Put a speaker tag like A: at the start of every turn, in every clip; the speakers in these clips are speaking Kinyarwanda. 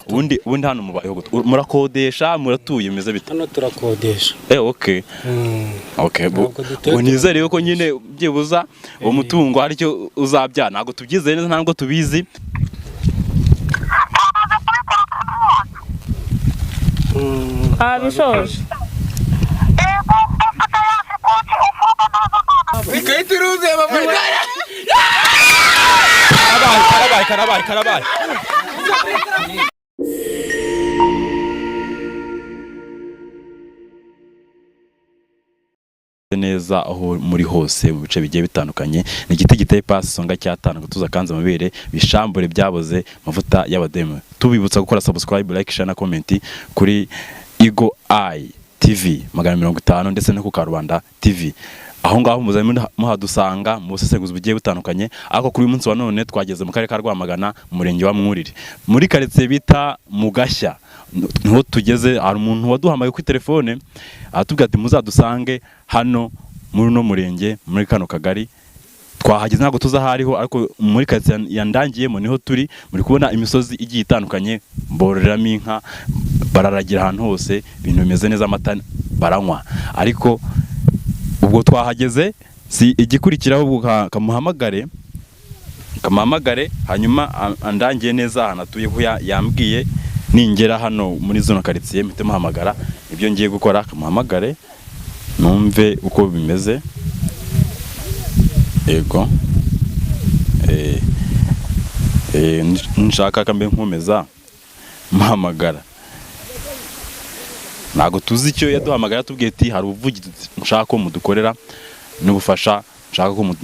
A: ubundi hano mubayeho gute? Murakodesha muratuye meze bite?
B: Hano turakodesha.
A: Okay. Okay. Nizere yuko nyine byibuza uwo mutungo hari cyo uzabyana. Ntago tubyizeye neza ntabwo tubizi.
C: Bishoje.
D: Bikayituruze baba. Karabaye.
A: Neza aho muri hose mu bice bigiye bitandukanye ni igiti giteye pasi songa cyatanu gutuza kanza amabere bishambure byaboze mavuta y'abademe. Tubibutsa gukora subscribe, like, share na comment kuri Eagle Eye TV 150 ndetse no ku Karubanda TV. Aho ngaho muhadusanga mu busesenguzi bugiye butandukanye. Ariko kuri uyu munsi wa none twageze mu karere ka Rwamagana mu murenge wa Mwurire muri quartier bita Mugashya. Niho tugeze, hari umuntu waduhamaye ku telefone atubwira ati muzadusange hano muri no murenge muri kano kagari. Twahageze ntago tuza hariho, ariko muri quartier yandangiyemo niho turi. Muri kubona imisozi igiye itandukanye, bororeramo inka, bararagira ahantu hose, ibintu bimeze neza, amata baranywa. Ariko ubwo twahageze si igikurikiraho kamuhamagare hanyuma andangiye neza ahantu atuye ko yambwiye ningera hano muri zone quartier mpite muhamagara ibyo ngiye gukora. Kamuhamagare numve uko bimeze. Yego nshaka kambe nkomeza muhamagara. Ntago tuzi icyo yaduhamagara, tubwiye ati hari ubuvugizi nshaka ko mudukorera n'ubufasha, nshaka ko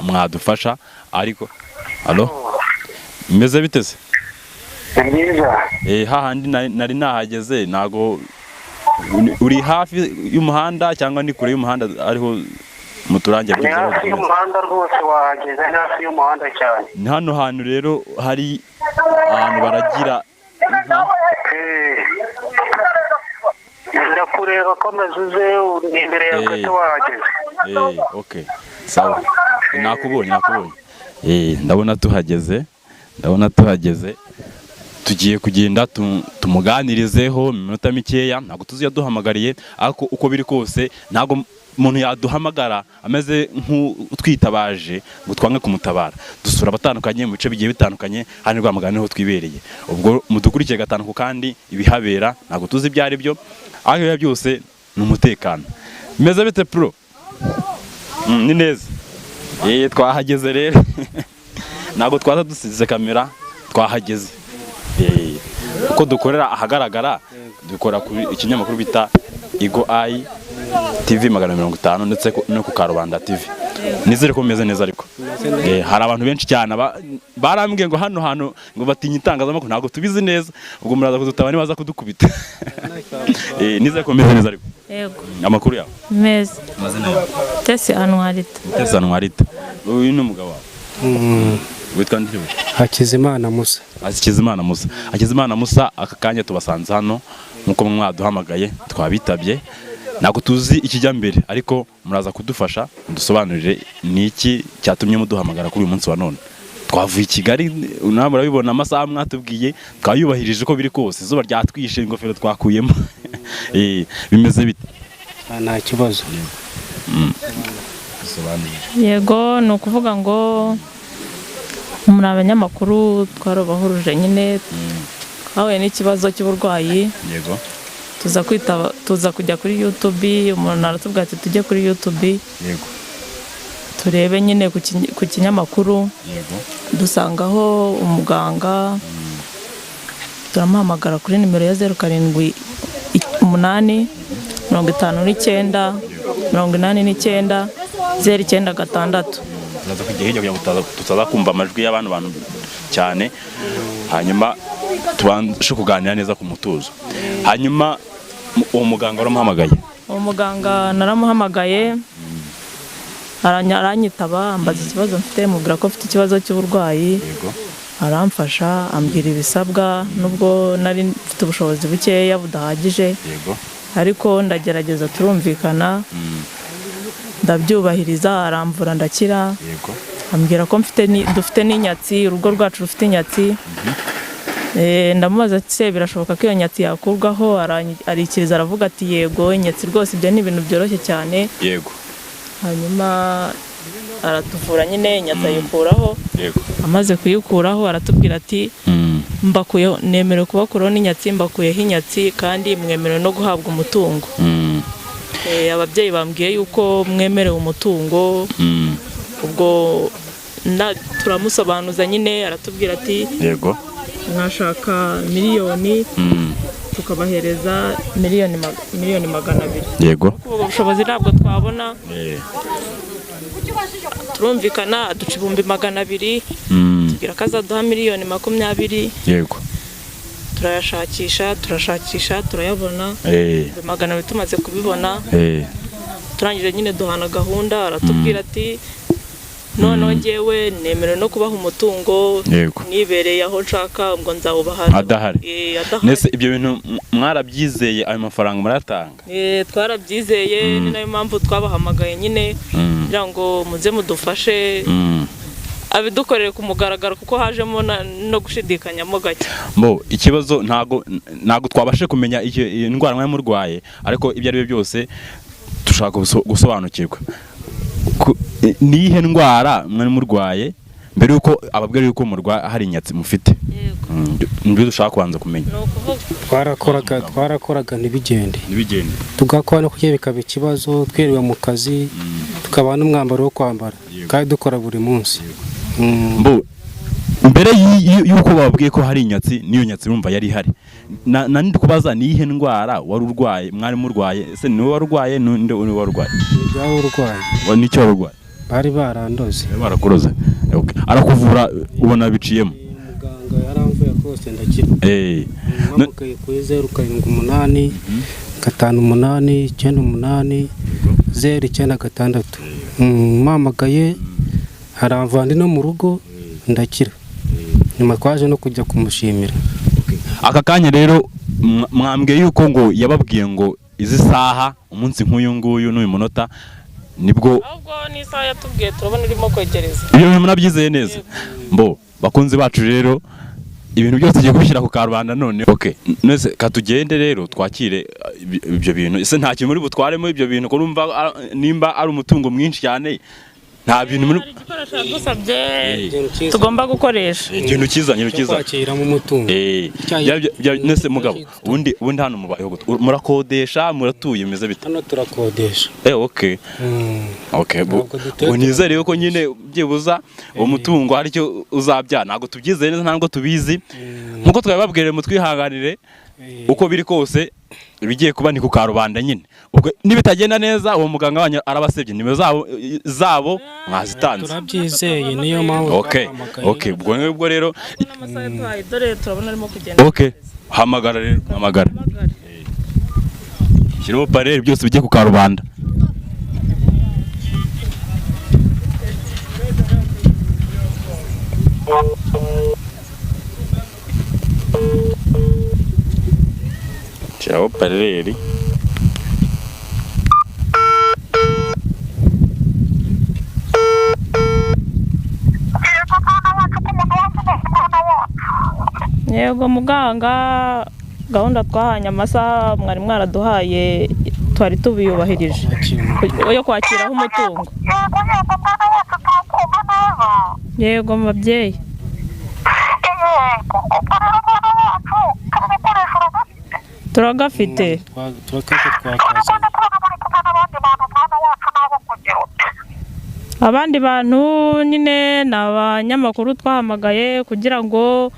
A: mwadufasha. Ariko allo imeze biteze?
E: Nziza.
A: Hahandi nari nahageze. Ntago uri hafi y'umuhanda cyangwa ni kure y'umuhanda ariho muturange
E: byo? Ni hafi y'umuhanda rwose, wahageze hafi y'umuhanda cyane.
A: Ni hano hantu rero hari ahantu baragira
E: ndakureba ko mazuze imbere ya gato wahageze.
A: Okay, sawa. Nakubonye. Ndabona tuhageze. Tugiye kugenda tumuganirizeho minota mikeya. Ntago tuzi yaduhamagariye, ariko uko biri kose ntago umuntu yaduhamagara ameze nk'utwitabaje ngo twange kumutabara. Dusura abatandukanye mu bice bigiye bitandukanye, hano Rwamagana niho twibereye. Ubwo mudukurikiye gatanu kandi ibihabera ntago tuzi ibyo ari byo, ariko byose ni umutekano. Meze bite pro? Ni neza. Twahageze rero. Ntago twaza dusize kamera, twahageze. Uko dukorera ahagaragara, dukora ku ikinyamakuru bita Eagle Eye TV 150 ndetse no ku Karubanda TV. Nizere ko meze neza. Ariko hari abantu benshi cyane barambwiye ngo hano hantu ngo batinya itangazamakuru, ntago tubizi neza. Ubwo muraza kudutabana baza kudukubita. Nizere ko meze neza. Ariko
C: yego,
A: amakuru yawe
C: meze
A: neza.
C: Tese
A: Anwarita. Uyu ni umugabo wawe? Witwa nde?
B: Hakizimana Musa.
A: Hakizimana Musa. Aka kanya tubasanze hano nkuko mwaduhamagaye, twabitabye. Ntago tuzi ikijya mbere, ariko muraza kudufasha dusobanurire niki cyatumye muduhamagara kuri uyu munsi wa none. Twavuye i Kigali, namwe murabibona amasaha mwatubwiye, twayubahirije ko biri kose. Izuba ryatwishe, ingofero twakuyemo. Bimeze bite?
B: Nta kibazo.
C: Yego, ni ukuvuga ngo muri abanyamakuru twarabahuruje nyine, twahuye n'ikibazo cy'uburwayi.
A: Yego.
C: Tuza kujya kuri YouTube. Umuntu aratubwira ati tujye kuri YouTube.
A: Yego.
C: Turebe nyine ku kinyamakuru.
A: Yego.
C: Dusangaho umuganga. Turamuhamagara kuri nimero ya 07 8 59 89 09
A: Naza kujya hirya kugira ngo tutaza kumva amajwi y'abantu cyane. Hanyuma tubashe kuganira neza ku mutuzo. Hanyuma uwo muganga waramuhamagaye?
C: Uwo muganga naramuhamagaye, aranyitaba, ambaza ikibazo mfite, mubwira ko mfite ikibazo cy'uburwayi.
A: Yego.
C: Aramfasha, ambwira ibisabwa, nubwo nari mfite ubushobozi bukeya budahagije.
A: Yego.
C: Ariko ndagerageza, turumvikana. Ndabyubahiriza, aramvura ndakira.
A: Yego.
C: Ambwira ko dufite n'inyatsi, urugo rwacu rufite inyatsi. ndamubaza ati se birashoboka ko iyo nyatsi yakurwaho, arikiriza aravuga ati yego inyatsi rwose ibyo ni ibintu byoroshye cyane.
A: Yego.
C: Hanyuma aratuvura nyine inyatsi ayikuraho.
A: Yego.
C: Amaze kuyikuraho aratubwira ati mbakuyeho, nemerewe kubakuraho n'inyatsi, mbakuyeho inyatsi kandi mwemerewe no guhabwa umutungo. Ababyeyi bambwiye yuko mwemerewe umutungo. Ubwo turamusobanuza nyine aratubwira ati
A: yego
C: mwashaka miliyoni tukabahereza miliyoni 200.
A: Yego.
C: Ubwo bushobozi ntabwo twabona. Turumvikana duca ibihumbi 200. Tugira ko azaduha miliyoni 20.
A: Yego.
C: turashakisha turayabona. 200 tumaze kubibona. Turangije nyine duhana gahunda, aratubwira ati noneho njyewe nemerewe no kubaha umutungo, nibereye aho nshaka, ubwo nzawubaha
A: adahari. Nese ibyo bintu mwarabyizeye, ayo mafaranga muratanga?
C: Twarabyizeye, ni nayo mpamvu twabahamagaye nyine kugira ngo muze mudufashe abidukorere ku mugaragaro, kuko hajemo no gushidikanyamo gake.
A: Ikibazo ntago twabashe kumenya iyo ndwara mwari murwaye, ariko ibyo ari byo byose dushaka gusobanukirwa nihe ndwara mwari murwaye mbere yuko ababwira yuko hari inyatsi mufite. Nibyo dushaka kubanza kumenya.
B: Twarakoraga ntibigende, tugakora no kugira bikaba ikibazo, twiriwe mu kazi tukabana n'umwambaro wo kwambara kandi dukora buri munsi.
A: Mbere yuko babwiye ko hari inyatsi, niyo nyatsi urumva yari ihari, nandi kubaza nihe ndwara wari urwaye, mwari murwaye? Ese niwe warwaye n'undi warwaye?
B: Ni urwaye.
A: Nicyo warwaye?
B: Bari barandoze.
A: Barakuroza. Arakuvura ubona biciyemo?
B: Muganga yaramvuye rwose ndakira. Namukaye kuri 078 58 98 096. Mpamagaye haramva ndi no mu rugo ndakira. Nyuma twaje no kujya kumushimira.
A: Aka kanya rero mwambwiye yuko ngo yababwiye ngo izi saha umunsi nk'uyu nguyu n'uyu munota nibwo
C: ahubwo n'isaha yatubwiye turabona irimo kwegereza.
A: Ibyo bintu munabyizeye neza? Bakunzi bacu rero ibintu byose tugiye kubishyira ku karubanda none. Nese katugende rero twakire ibyo bintu. Ese nta kintu muri butwaremo ibyo bintu, ko numva nimba ari umutungo mwinshi cyane nta bintu muri
C: dusabye tugomba gukoresha.
A: Ikintu kiza
B: kwakira mu mutungo.
A: Nese mugabo ubundi hano mubayeho murakodesha, muratuye bimeze bite?
B: Hano turakodesha.
A: Nizere yuko nyine byibuza uwo mutungo hari icyo uzabya. Ntabwo tubyizeye neza, ntabwo tubizi, nkuko twababwire mutwihanganire uko biri kose bigiye kuba ni ku karubanda nyine. Ubwo nibitagenda neza uwo muganga wanyu arabasebye, nimero zabo mwazitanze.
B: Turabyizeye niyo mpamvu.
A: Ubwo rero
C: amasaha twaye dore turabona arimo kugenda.
A: Hamagara rero, hamagara. Shiraho parere byose bigiye ku karubanda. Shiraho parere.
C: Yego muganga, gahunda twahanye amasaha mwari mwaraduhaye twari tubiyubahirije yo kwakiraho umutungo. Yego mubyeyi. Turagafite. Abandi bantu nyine n'abanyamakuru twahamagaye kugira ngo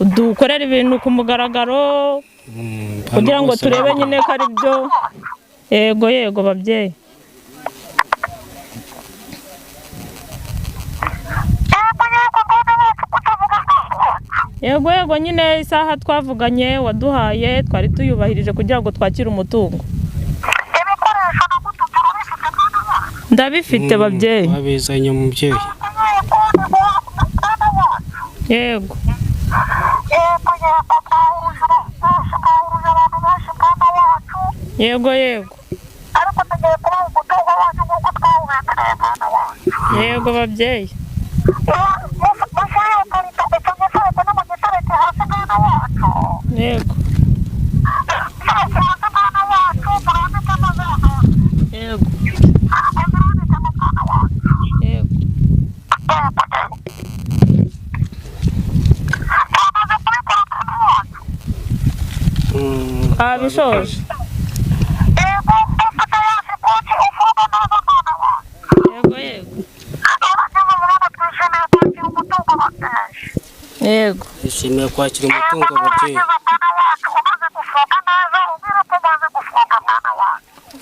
C: dukorere ibintu ku mugaragaro, kugira ngo turebe nyine ko ari byo. Yego babyeyi. Yego nyine isaha twavuganye waduhaye twari tuyubahirije kugira ngo twakire umutungo. Ndabifite babyeyi.
B: Babizanye umubyeyi.
C: Yego. Yego babyeyi. Yego. Yego. Yego. Bishoje. Yego, yego. Yego.
B: Ishimiye kwakira umutungo ababyeyi.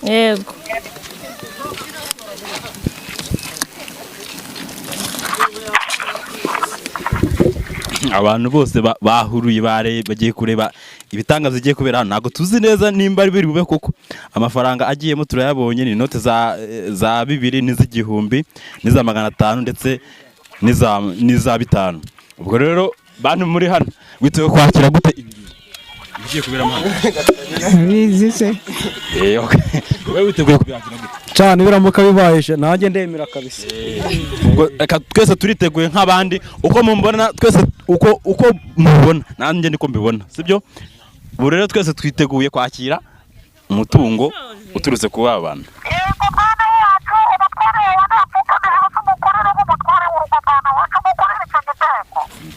C: Yego.
A: Abantu bose bahuruye bagiye kureba ibitangazo bigiye kubera hano, ntabwo tuzi neza nimba ari biri bube koko. Amafaranga agiyemo turayabonye, ni inote za 2 n'iz'igihumbi n'iza 500 ndetse n'iza 5. Ubwo rero bantu muri hano witewe kwakira gute bigiye kubera hano?
F: Bizi se.
A: Okay. Wewe witeguye kubyakira gute?
F: Cyane biramuka bibayeje nanjye ndemera kabisa.
A: Ubwo twese turiteguye nk'abandi uko mumbona, twese uko mubona nanjye niko mbibona, sibyo? Ubu rero twese twiteguye kwakira umutungo uturutse ku babana.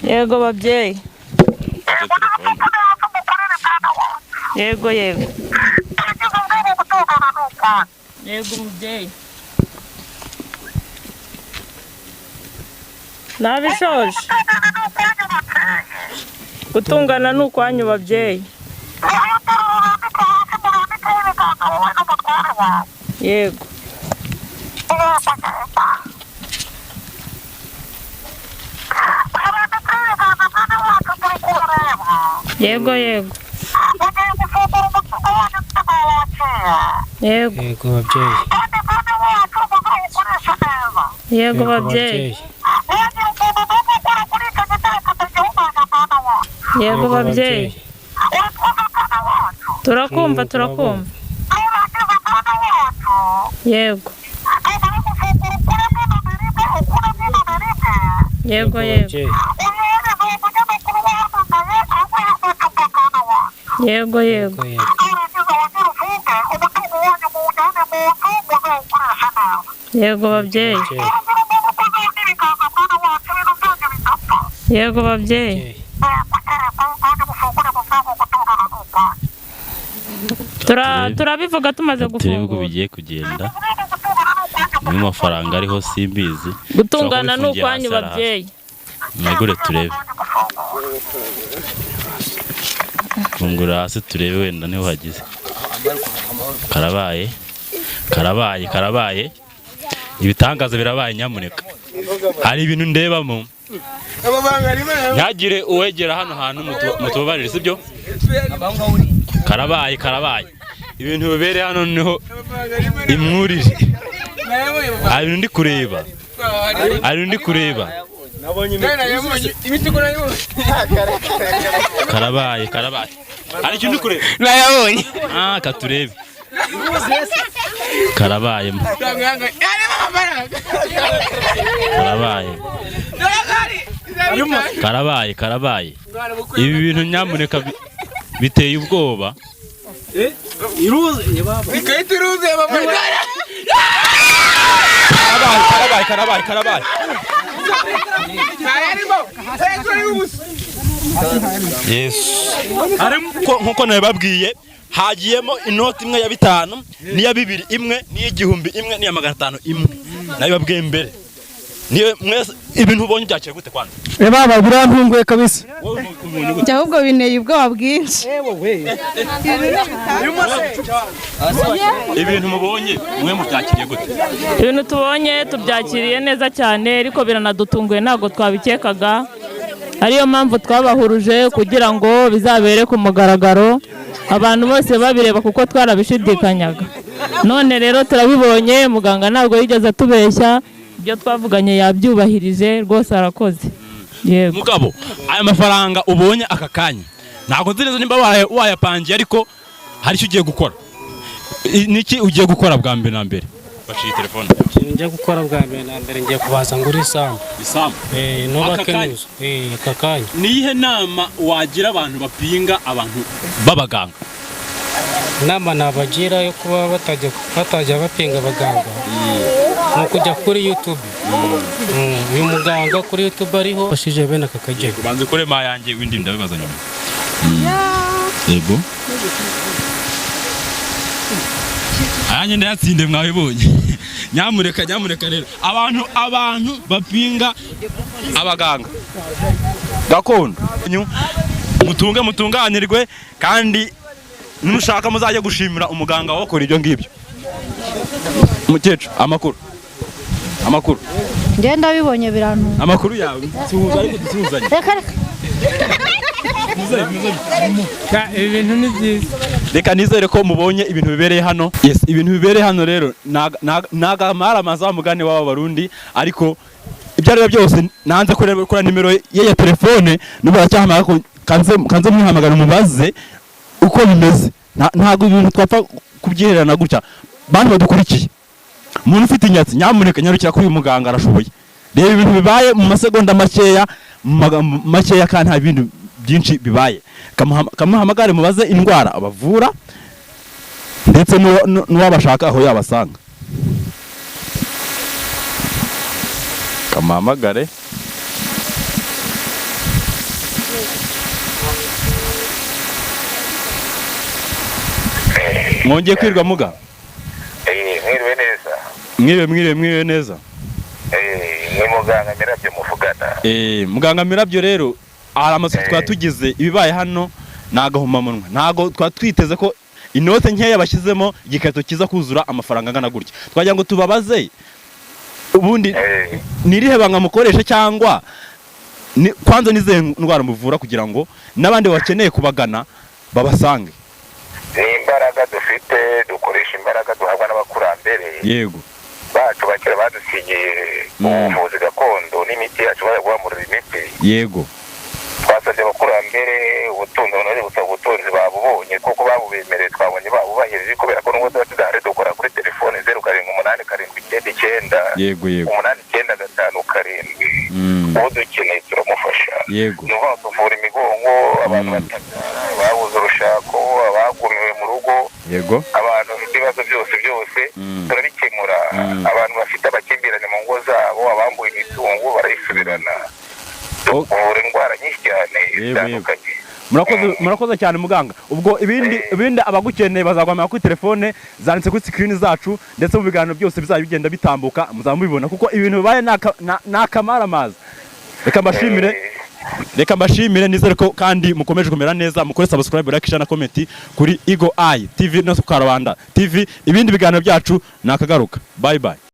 C: Yego babyeyi. Yego, yego. Yego mubyeyi. Nabishoje. Gutungana n'ukwanyu babyeyi. Yego. Yego, yego. Yego.
B: Yego babyeyi.
C: Yego babyeyi. Yego babyeyi. Turakumva, turakumva. Yego. Yego, yego. Yego, yego. Yego babyeyi. Yego babyeyi. Turabivuga tumaze gufungura.
A: Turebe uko bigiye kugenda. Mu mafaranga ariho simbizi.
C: Gutungana n'ukwanyu babyeyi.
A: Mwegure turebe. Fungura hasi turebe wenda niho hagize. Karabaye. Ibitangaza birabaye nyamuneka. Hari ibintu ndebamo. Ntagire uwegera hano hantu mutubabarire, sibyo? Karabaye. Ibintu bibere hano niho imwurije. Hari ibintu ndi kureba. Karabaye. Hari ikintu ndi kureba.
D: Nayabonye.
A: Katurebe. Karabaye. Ibi bintu nyamuneka biteye ubwoba. Karabaye. Yesu. Nkuko nababwiye hagiyemo inoti imwe ya 5 n'iya 2 imwe n'iy'igihumbi imwe n'iya 500 imwe. Nabibabwiye mbere. Niwe mwese ibintu ubonye byakira gute kwanza?
F: Baba birantunguye kabisa.
G: Ahubwo bineye ubwoba bwinshi.
A: Ibintu mubonye mwe mubyakiriye gute?
C: Ibintu tubonye tubyakiriye neza cyane, ariko biranadutunguye ntabwo twabikekaga. Ariyo mpamvu twabahuruje kugira ngo bizabere ku mugaragaro, abantu bose babireba kuko twarabishidikanyaga. None rero turabibonye, muganga ntabwo yigeze atubeshya, ibyo twavuganye yabyubahirije, rwose arakoze. Yego.
A: Mugabo, aya mafaranga ubonye aka kanya ntabwo nzi neza nimba wayapangiye, ariko hari icyo ugiye gukora. Niki ugiye gukora bwa mbere na mbere? baciye telefone
B: ikintu njya gukora bwa mbere na mbere ngiye kubaza ngo uri isambu nubake n'inzu aka kanya.
A: niyihe nama wagira abantu bapinga abantu b'abaganga?
B: Inama nabagira yo kuba batajya bapinga abaganga ni ukujya kuri YouTube. Uyu muganga kuri YouTube ariho bashije bene aka kagego.
A: Banze kure ma yanjye windi ndabibaza nyuma. Yego. Anye ndayatsinde mwabibonye. Nyamureka rero. Abantu bapinga abaganga. Gakondo. Mutunganirwe kandi nushaka muzajya gushimira umuganga wakora ibyo ngibyo. Mukecuru amakuru
G: ngenda bibonye birantu
A: amakuru yawe tuhuza ariko dusuzanye
B: ibintu ni byiza.
A: Reka nizere ko mubonye ibintu bibereye hano. Yes, ibintu bibereye hano rero nagamara amaza mugane w'aba barundi, ariko ibyo ari byose nanze kuri nimero ye ya telefone n'ubaracyahamaga ko kanze muhamagara umubaze uko bimeze. Ntago ibintu twapfa kubyiherana gutya. Bantu badukurikiye, umuntu ufite inyatsi nyamuneka nyarukira kuri uyu muganga arashoboye. Reba ibintu bibaye mu masegonda makeya kandi nta bintu byinshi bibaye. Kamuhamagare mubaze indwara abavura ndetse n'uwabashaka aho yabasanga. Kamuhamagare mwongeye kwirwa muga? Mwiriwe neza.
E: Ni muganga Mirabyo muvugana.
A: Muganga Mirabyo rero aramasuku twatugize ibibaye hano nagahumamunwa. Ntago twatwiteze ko inote nkeya bashyizemo igikato kiza kuzura amafaranga angana gutya. Twagira ngo tubabaze ubundi nirihe banga mukoresha cyangwa kwanza nize ndwara muvura kugira ngo nabandi bakeneye kubagana babasange.
E: Imbaraga dufite dukoresha imbaraga duhabwa n'abakurambere.
A: Yego.
E: Bacu bakira badusigiye ubuvuzi gakondo n'imiti yacu guhamurira imiti.
A: Yego.
E: Twasabye abakurambere ubutunzi none ubutunzi babubonye kuko babubemereye twabonye babubahirije kubera ko n'ubwo tudahari dukora kuri telefone 078799.
A: Yego.
E: 8957. Ubu dukeneye turamufasha.
A: Yego.
E: Nuva tuvura imigongo abantu batakara babuze urushako abagumiwe mu rugo.
A: Yego.
E: Abantu ibibazo byose turabikemura. Abantu bafite abakimbirane mu ngo zabo abambuye imitungo barayisubirana. Uvura indwara nyinshi cyane zitandukanye.
A: Murakoze cyane muganga. Ubwo ibindi abagukeneye bazagwamira kuri telefone zanditse kuri screen zacu ndetse mu biganiro byose bizaba bigenda bitambuka muzamubibona kuko ibintu bibaye nakamaramaza. Reka mbashimire nizere ko kandi mukomeje kumera neza. Mukore subscribe, like, share na comment kuri Eagle Eye TV no Karubanda TV. Ibindi biganiro byacu nakagaruka. Bye bye.